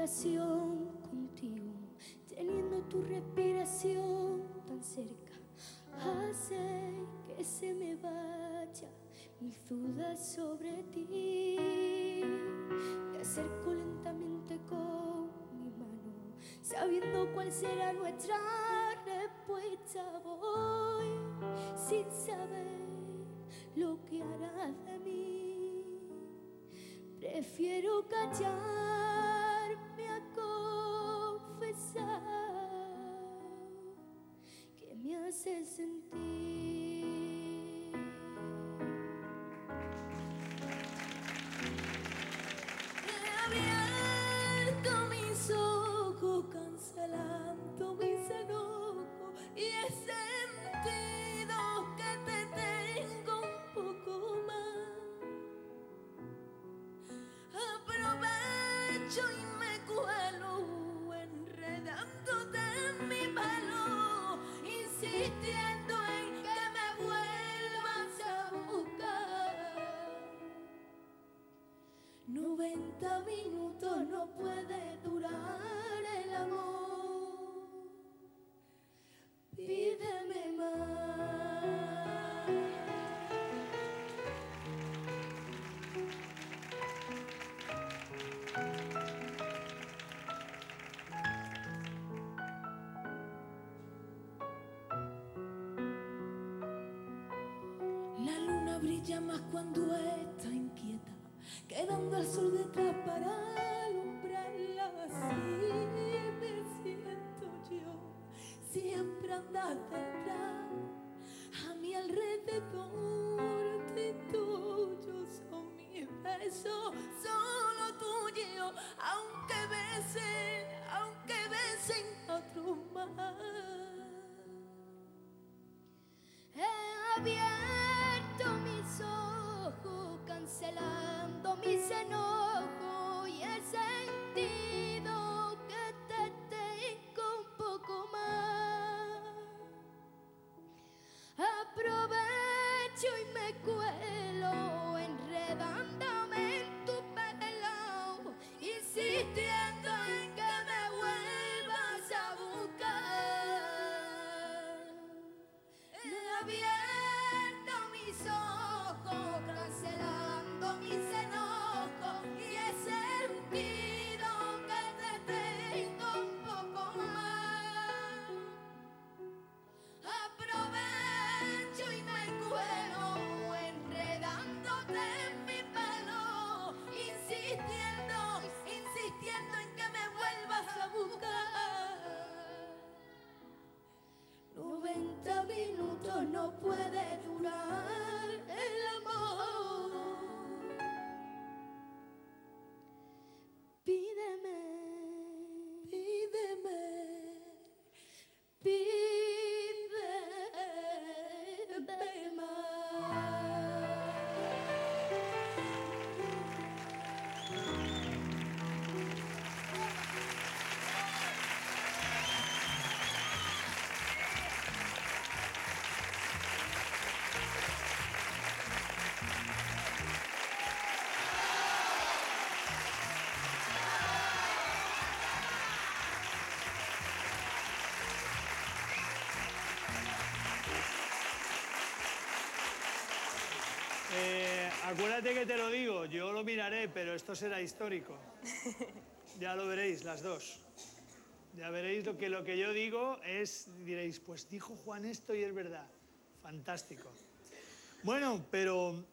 habitación contigo, teniendo tu respiración tan cerca, hace que se me vaya mis dudas sobre ti. Me acerco lentamente con mi mano, sabiendo cuál será nuestra respuesta. Voy sin saber lo que harás de mí. Prefiero callarme a confesar que me hace sentir. He abierto mis ojos cancelando mis enojos y he sentido que te tengo un poco más. Aprovecho y me cuelo enredándote en mi pelo, insistiendo en que me vuelvas a buscar. 90 minutos no puede durar el amor. Pídeme más. La luna brilla más cuando está inquieta, quedando al sol detrás para alumbrarla. Así me siento yo, siempre andas detrás, a mi alrededor. Te tuyos son mis besos, solo tuyo, aunque besen a otros más. He abierto mis ojos cancelando mis enojos y he sentido que te tengo un poco más. Aprovecho y me cuelo enredándome en tu pelo, insistiendo en que me vuelvas a buscar. He abierto mis ojos cancelando mis enojos y he sentido que te tengo un poco más. Aprovecho y me cuelo enredándote en mi pelo, insistiendo en que me vuelvas a buscar. 90 minutos no puede durar el amor. Pídeme, pídeme, pídeme más. Acuérdate que te lo digo, yo lo miraré, pero esto será histórico. Ya lo veréis, las dos. Ya veréis lo que yo digo diréis, pues dijo Juan esto y es verdad. Fantástico. Bueno, pero